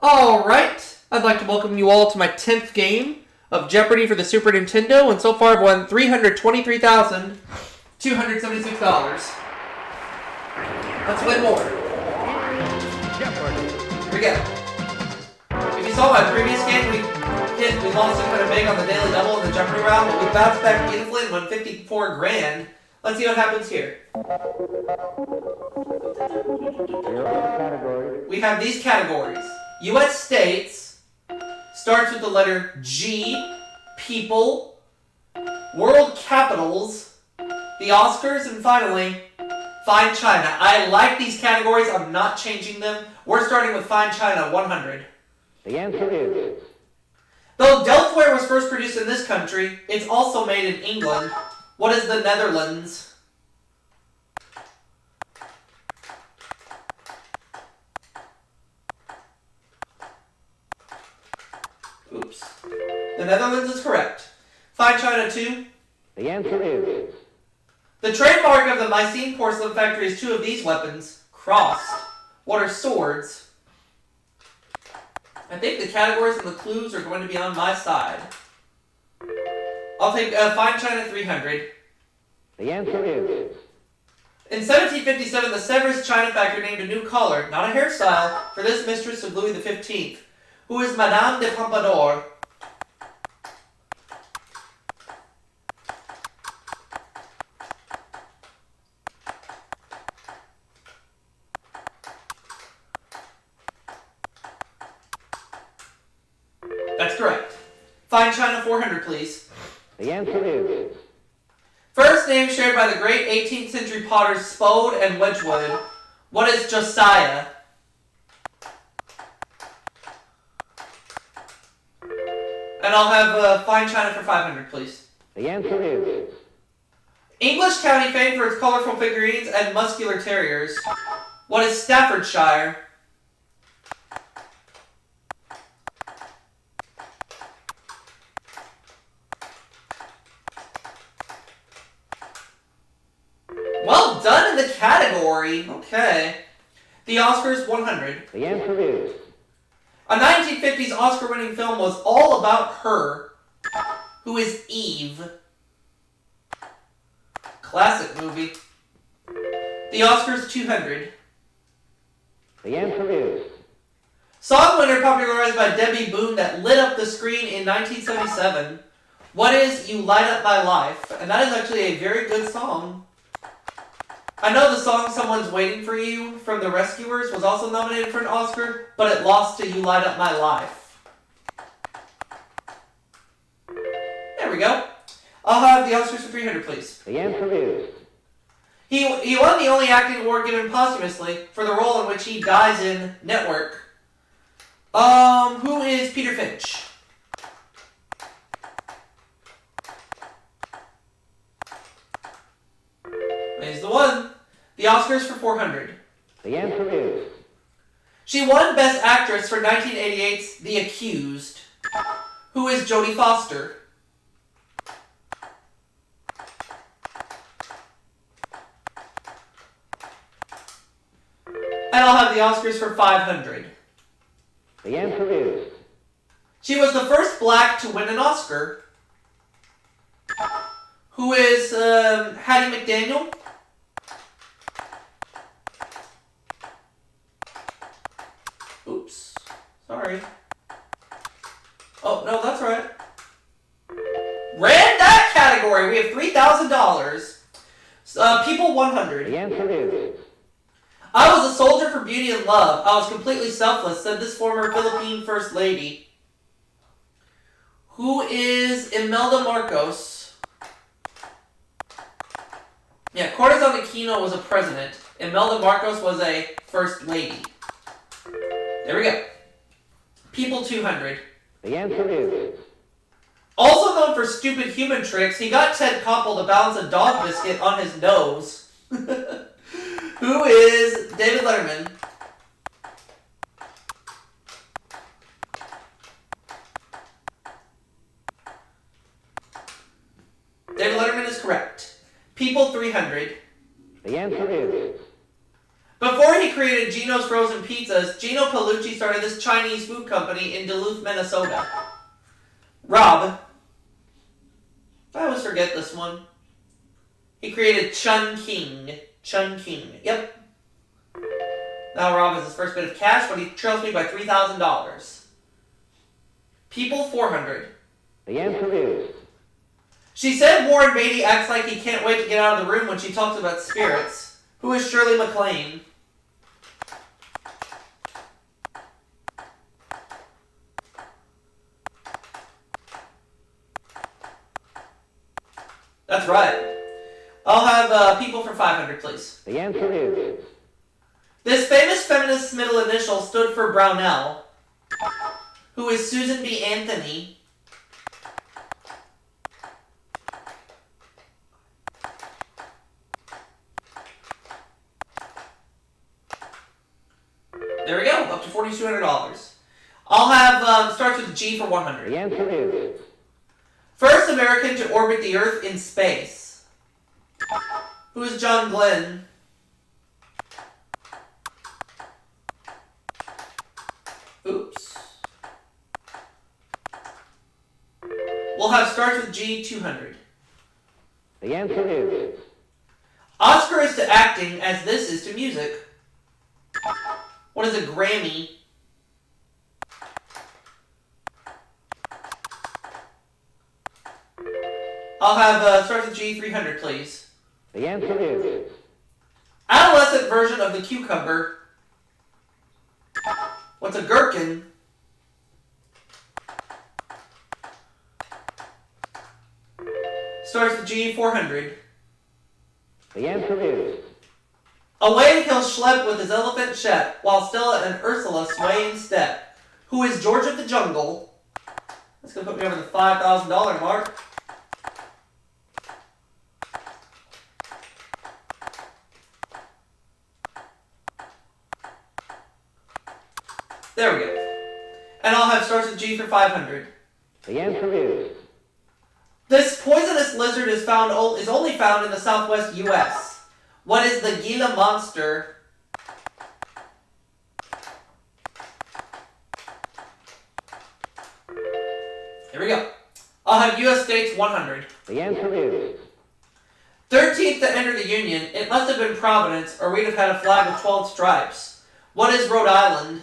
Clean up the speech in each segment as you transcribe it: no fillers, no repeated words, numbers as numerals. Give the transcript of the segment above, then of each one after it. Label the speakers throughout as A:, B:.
A: Alright, I'd like to welcome you all to my 10th game of Jeopardy for the Super Nintendo, and so far I've won $323,276. Let's win more. Here we go. If you saw my previous game, we lost it kind of big on the daily double in the Jeopardy round, but we bounced back beautifully and won 54 grand. Let's see what happens here. We have these categories. U.S. states starts with the letter G, people, world capitals, the Oscars, and finally, Fine China. I like these categories. I'm not changing them. We're starting with Fine China, 100.
B: The answer is...
A: Though Delftware was first produced in this country, it's also made in England. What is the Netherlands? Oops. The Netherlands is correct. Fine China 2.
B: The answer is...
A: The trademark of the Mycene Porcelain Factory is two of these weapons, crossed. What are swords? I think the categories and the clues are going to be on my side. I'll take Fine China 300.
B: The answer is...
A: In 1757, the Sevres China Factory named a new collar, not a hairstyle, for this mistress of Louis XV, who is Madame de Pompadour. That's correct. Fine China 400, please.
B: The answer is...
A: First name shared by the great 18th century potters Spode and Wedgwood. What is Josiah? And I'll have Fine China for 500, please.
B: The answer is...
A: English county famed for its colorful figurines and muscular terriers. What is Staffordshire? Well done in the category. Okay. The Oscars, 100.
B: The answer is...
A: A 1950s Oscar-winning film was all about her. Who is Eve? Classic movie. The Oscars, 200.
B: The answer is...
A: Song winner popularized by Debbie Boone that lit up the screen in 1977. What is You Light Up My Life? And that is actually a very good song. I know the song Someone's Waiting for You from The Rescuers was also nominated for an Oscar, but it lost to You Light Up My Life. There we go. I'll have the Oscars for 300, please.
B: The answer is...
A: He won the only acting award given posthumously for the role in which he dies in Network. Who is Peter Finch? He's the one. The Oscars for 400.
B: The answer is...
A: She won Best Actress for 1988's The Accused. Who is Jodie Foster? And I'll have the Oscars for 500.
B: The answer is...
A: She was the first black to win an Oscar. Who is Hattie McDaniel? Oops. Sorry. Oh, no, that's right. Ran that category. We have $3,000. People 100.
B: The answer is...
A: I was a soldier for beauty and love. I was completely selfless, said this former Philippine First Lady. Who is Imelda Marcos? Yeah, Corazon Aquino was a president. Imelda Marcos was a First Lady. There we go. People 200.
B: The answer is...
A: Also known for stupid human tricks, he got Ted Koppel to balance a dog biscuit on his nose. Who is David Letterman? David Letterman is correct. People 300.
B: The answer is...
A: Before he created created Gino's Frozen Pizzas, Gino Paolucci started this Chinese food company in Duluth, Minnesota. Rob. I always forget this one. He created Chunking. Chunking. Yep. Now Rob has his first bit of cash, but he trails me by $3,000. People 400.
B: The answer is...
A: She said Warren Beatty acts like he can't wait to get out of the room when she talks about spirits. Who is Shirley MacLaine? That's right. I'll have people for 500, please.
B: The answer is...
A: This famous feminist middle initial stood for Brownell. Who is Susan B. Anthony? There we go, up to $4,200. I'll have, starts with G for 100.
B: The answer is...
A: First American to orbit the Earth in space. Who is John Glenn? Oops. We'll have starts with G, 200.
B: The answer is...
A: Oscar is to acting as this is to music. What is a Grammy? I'll have starts with G, 300, please.
B: The answer is...
A: Adolescent version of the cucumber. What's a gherkin? Starts with G, 400.
B: The answer is...
A: Away he'll schlep with his elephant Shep, while Stella and Ursula sway in step. Who is George of the Jungle? That's going to put me over the $5,000 mark. There we go. And I'll have starts with G for 500.
B: The answer is...
A: This poisonous lizard is only found in the southwest U.S. What is the Gila monster? Here we go. I'll have U.S. states 100.
B: The answer is...
A: 13th to enter the Union. It must have been Providence, or we'd have had a flag with 12 stripes. What is Rhode Island?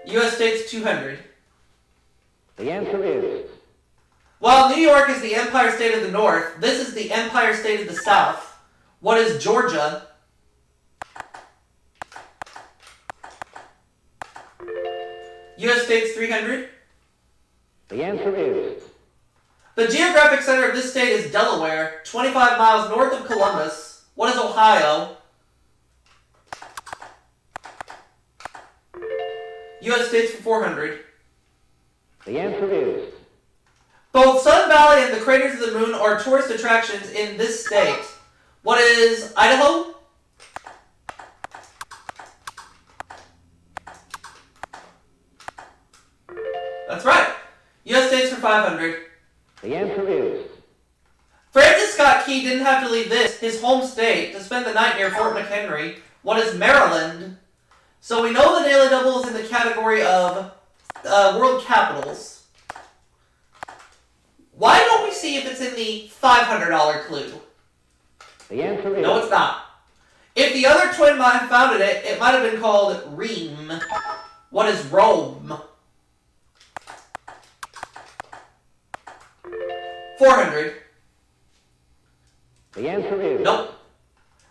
A: U.S. states 200.
B: The answer is...
A: While New York is the Empire State of the North, this is the Empire State of the South. What is Georgia? U.S. states 300.
B: The answer is...
A: The geographic center of this state is Delaware, 25 miles north of Columbus. What is Ohio? U.S. states for 400.
B: The answer is...
A: Both Sun Valley and the craters of the moon are tourist attractions in this state. What is Idaho? That's right. U.S. states for 500.
B: The answer is...
A: Francis Scott Key didn't have to leave his home state, to spend the night near Fort McHenry. What is Maryland? So we know the Daily Double is in the category of world capitals. Why don't we see if it's in the $500 clue?
B: The answer is...
A: No, it's not. If the other twin might have founded it, it might have been called Ream. What is Rome? 400.
B: The answer is...
A: Nope.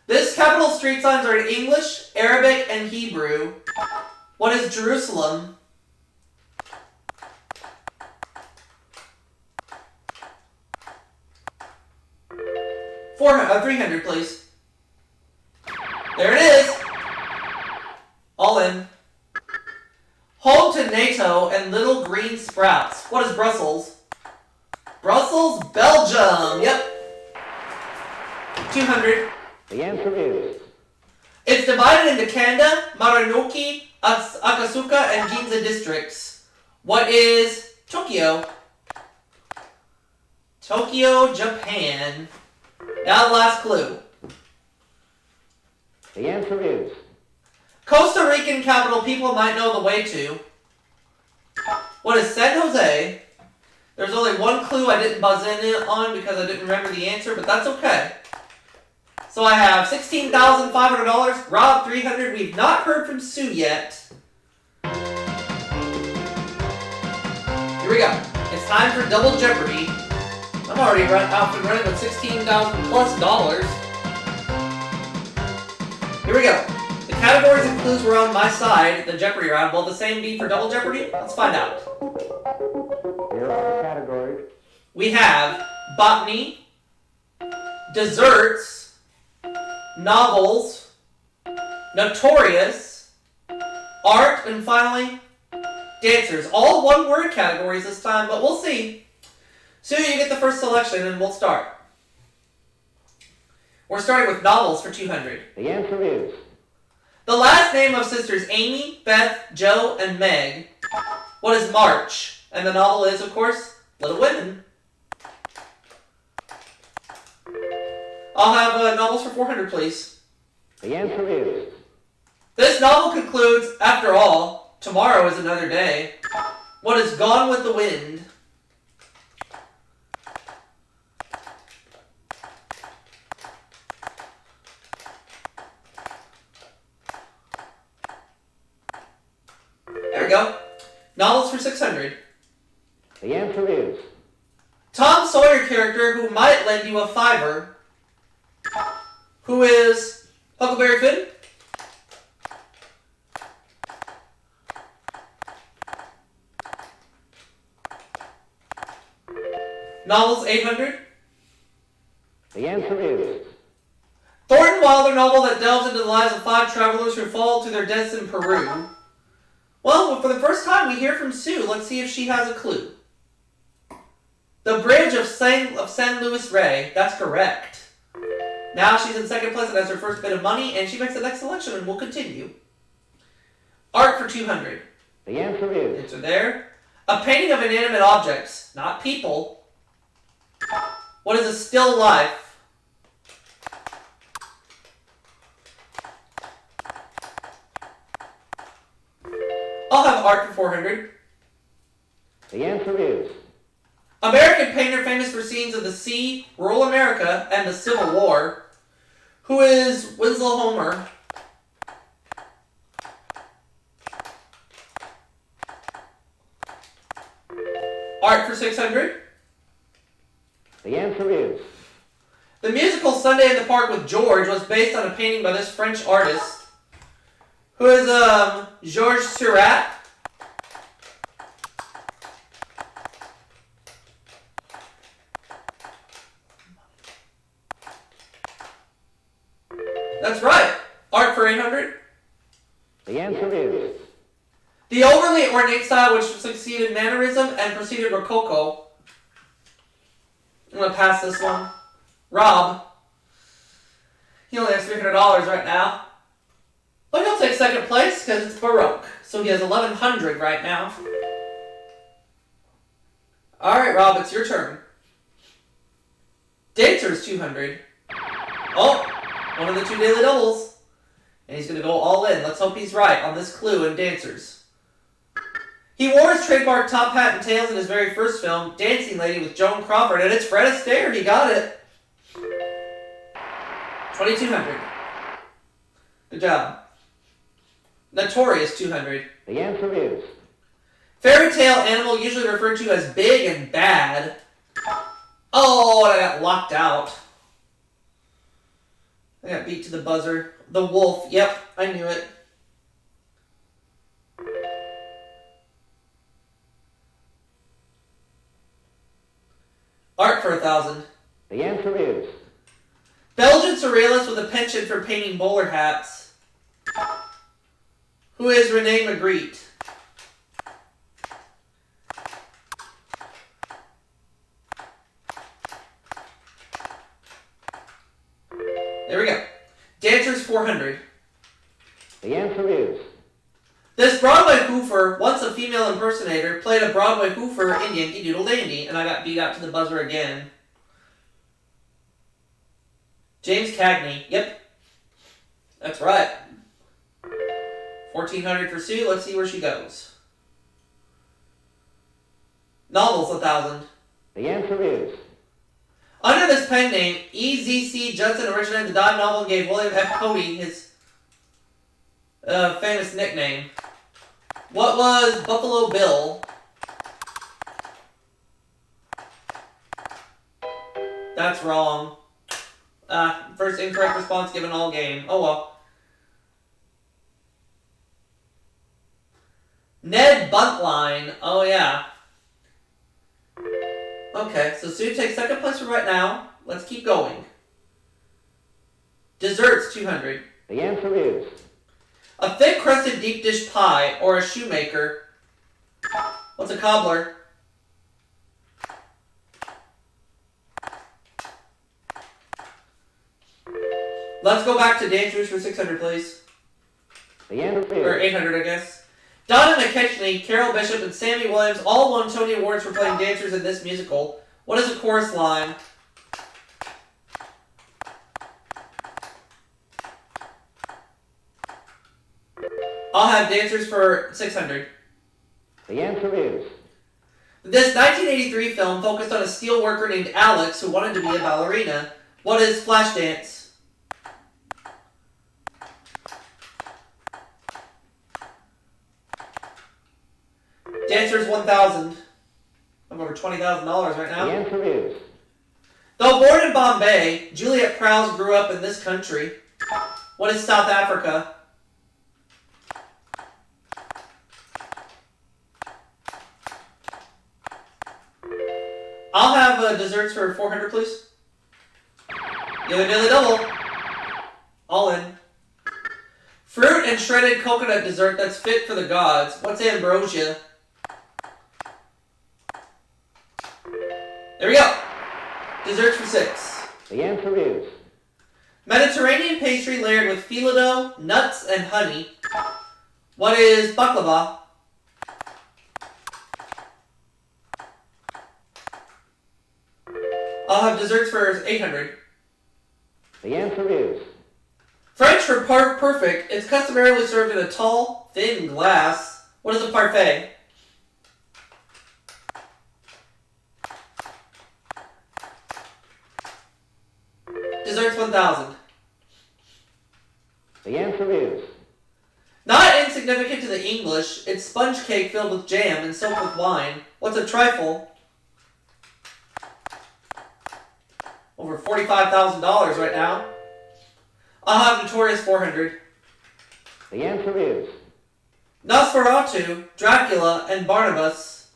A: This capital street signs are in English, Arabic, and Hebrew. What is Jerusalem? $300, please. There it is. All in. Home to NATO and little green sprouts. What is Brussels? Brussels, Belgium. Yep. 200.
B: The answer is...
A: It's divided into Kanda, Marunouchi, Akasuka, and Ginza districts. What is Tokyo? Tokyo, Japan. Now the last clue.
B: The answer is
A: Costa Rican capital people might know the way to. What is San Jose? There's only one clue I didn't buzz in on because I didn't remember the answer, but that's okay. So I have $16,500. Rob, $300. We've not heard from Sue yet. Here we go. It's time for Double Jeopardy. I'm already off and running with $16,000 plus dollars. Here we go. The categories and clues were on my side, the Jeopardy round. Will the same be for Double Jeopardy? Let's find out.
B: here are the categories.
A: We have botany, desserts, novels, notorious, art, and finally, dancers. All one-word categories this time, but we'll see. Sue, you get the first selection, and we'll start. We're starting with novels for $200.
B: The answer is
A: The last name of sisters Amy, Beth, Jo, and Meg. What is March? And the novel is, of course, Little Women. I'll have novels for $400, please.
B: the answer is
A: This novel concludes, after all, tomorrow is another day. What is Gone with the Wind? There we go. Novels for $600.
B: the answer is
A: Tom Sawyer character who might lend you a $5. Who is Huckleberry Finn? Novels $800.
B: the answer is
A: Thornton Wilder novel that delves into the lives of 5 travelers who fall to their deaths in Peru. Well, for the first time we hear from Sue. Let's see if she has a clue. The Bridge of San Luis Rey. That's correct. Now she's in second place and has her first bit of money, and she makes the next selection, and we'll continue. Art for $200.
B: the answer is
A: Answer there. A painting of inanimate objects, not people. What is a still life? I'll have art for $400.
B: the answer is
A: American painter famous for scenes of the sea, rural America, and the Civil War. Who is Winslow Homer? Art for $600.
B: the answer is
A: The musical Sunday in the Park with George was based on a painting by this French artist. Who is Georges Seurat? That's right. Art for $800.
B: the answer is
A: The overly ornate style which succeeded Mannerism and preceded Rococo. I'm going to pass this one. Rob. He only has $300 right now. But he'll take second place because it's Baroque. So he has $1,100 right now. Alright, Rob, it's your turn. Dancers $200. Oh, one of the 2 daily doubles. And he's going to go all in. Let's hope he's right on this clue in Dancers. He wore his trademark top hat and tails in his very first film, Dancing Lady with Joan Crawford, and it's Fred Astaire. He got it. $2,200. Good job. Notorious $200.
B: the answer is
A: Fairy tale animal usually referred to as big and bad. Oh, and I got locked out. I got beat to the buzzer. The wolf. Yep, I knew it. Art for $1,000.
B: the answer is
A: Belgian surrealist with a penchant for painting bowler hats. Who is Rene Magritte? There we go. Dancers $400.
B: the answer is
A: This Broadway hoofer, once a female impersonator, played a Broadway hoofer in Yankee Doodle Dandy, and I got beat out to the buzzer again. James Cagney. Yep. That's right. 1,400 for Sue. Let's see where she goes. Novels, 1,000.
B: The answer is.
A: Under this pen name, E.Z.C. Judson originated the dime novel and gave William F. Cody his famous nickname. What was Buffalo Bill? That's wrong. First incorrect response given all game. Oh well. Ned Buntline. Oh yeah. Okay, so Sue takes second place for right now. Let's keep going. Desserts, 200.
B: The answer is.
A: A thick crusted deep dish pie or a shoemaker. What's a cobbler? Let's go back to dancers for 600, please.
B: The answer is.
A: Or 800, I guess. Donna McKechnie, Carol Bishop, and Sammy Williams all won Tony Awards for playing dancers in this musical. What is a chorus line? I'll have dancers for 600.
B: The answer is.
A: This 1983 film focused on a steel worker named Alex who wanted to be a ballerina. What is Flashdance? Dancers, 1,000. I'm over $20,000 right now.
B: The answer is.
A: Though born in Bombay, Juliet Prowse grew up in this country. What is South Africa? I'll have desserts for 400, please. Dilly dilly double. All in. Fruit and shredded coconut dessert that's fit for the gods. What's ambrosia? There we go. Desserts for 6.
B: The answer is.
A: Mediterranean pastry layered with phyllo, nuts, and honey. What is baklava? I'll have desserts for 800.
B: The answer is.
A: French for perfect. It's customarily served in a tall, thin glass. What is a parfait? Desserts, 1,000.
B: The answer is.
A: Not insignificant to the English, it's sponge cake filled with jam and soaked with wine. What's a trifle? Over $45,000 right now. I'll have Notorious, 400.
B: The answer is.
A: Nosferatu, Dracula, and Barnabas.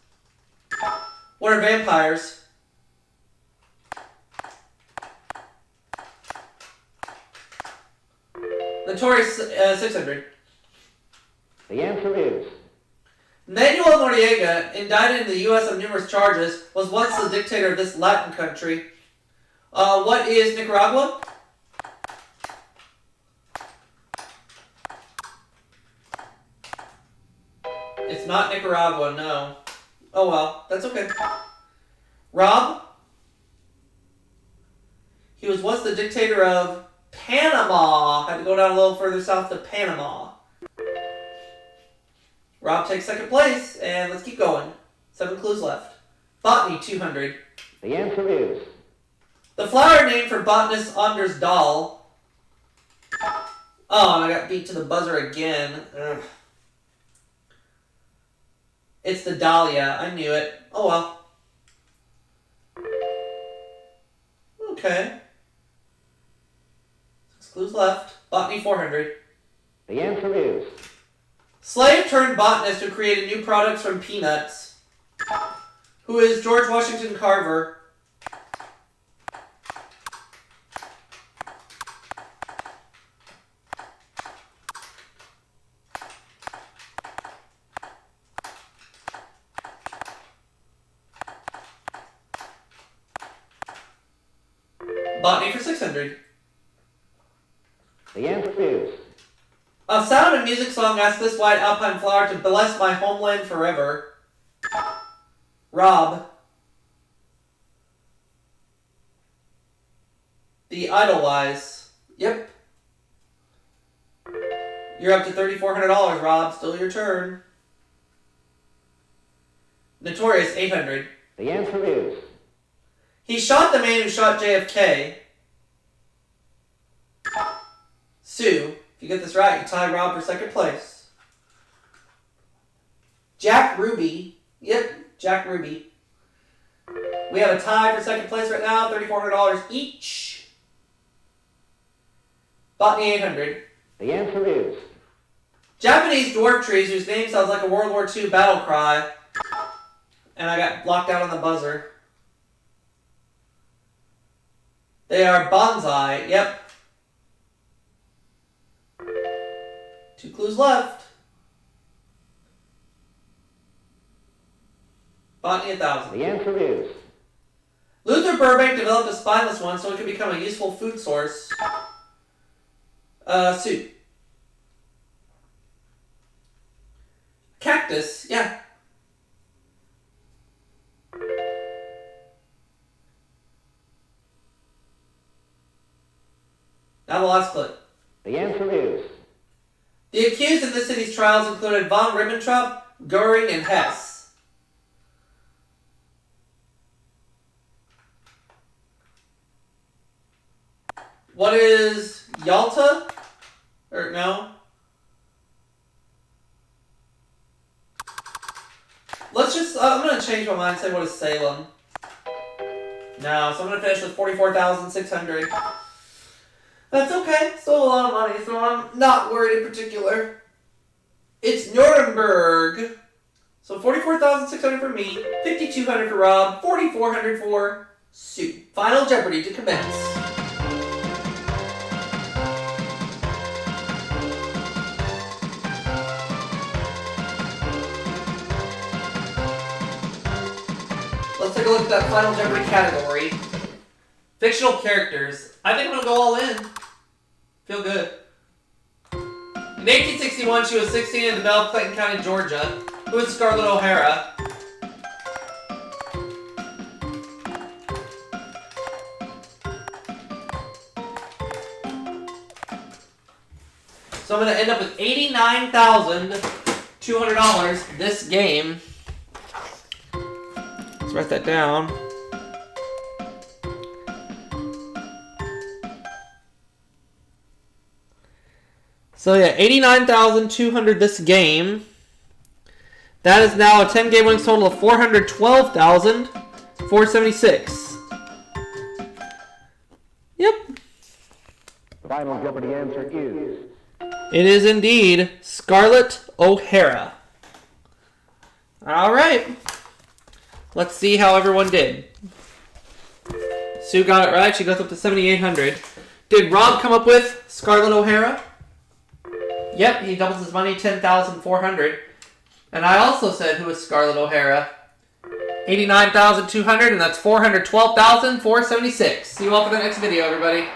A: What are vampires? Notorious, 600.
B: The answer is.
A: Manuel Noriega, indicted in the U.S. on numerous charges, was once the dictator of this Latin country. What is Nicaragua? It's not Nicaragua, no. Oh well, that's okay. Rob? He was once the dictator of Panama. Had to go down a little further south to Panama. Rob takes second place, and let's keep going. 7 clues left. Botany, 200.
B: The answer is.
A: The flower name for botanist Anders Dahl. Oh, and I got beat to the buzzer again. Ugh. It's the dahlia. I knew it. Oh well. Okay. 6 clues left. Botany, 400.
B: The answer is.
A: Slave turned botanist who created new products from peanuts. Who is George Washington Carver? Botany for 600.
B: The answer is.
A: A Sound and Music song asks this white alpine flower to bless my homeland forever. Rob. The Idolwise. Yep. You're up to $3,400, Rob. Still your turn. Notorious, 800.
B: The answer is...
A: He shot the man who shot JFK. Sue, if you get this right, you tie Rob for second place. Jack Ruby. Yep, Jack Ruby. We have a tie for second place right now, $3,400 each. Botany, 800.
B: The answer is...
A: Japanese dwarf trees whose name sounds like a World War II battle cry. And I got blocked out on the buzzer. They are bonsai. Yep. 2 clues left. Botany, 1,000.
B: The answer is...
A: Luther Burbank developed a spineless one so it could become a useful food source. Sue. Cactus. Yeah. Now the last clip.
B: The answer is...
A: The accused in this city's trials included von Ribbentrop, Goering, and Hess. What is Yalta? Or no? Let's just, I'm going to change my mind and say what is Salem. No, so I'm going to finish with 44,600. That's okay. Still a lot of money, so I'm not worried in particular. It's Nuremberg. So 44,600 for me, 5,200 for Rob, 4,400 for Sue. Final Jeopardy to commence. Let's take a look at that Final Jeopardy category. Fictional characters. I think I'm going to go all in. Feel good. In 1861, she was 16 and developed Clayton County, Georgia. Who is Scarlett O'Hara? So I'm going to end up with $89,200 this game. Let's write that down. So yeah, $89,200 this game. That is now a 10-game winnings total of $412,476. Yep.
B: Final Jeopardy answer is...
A: It is indeed Scarlett O'Hara. All right. Let's see how everyone did. Sue got it right. She goes up to 7,800. Did Rob come up with Scarlett O'Hara? Yep, he doubles his money, 10,400. And I also said, who is Scarlett O'Hara? 89,200, and that's 412,476. See you all for the next video, everybody.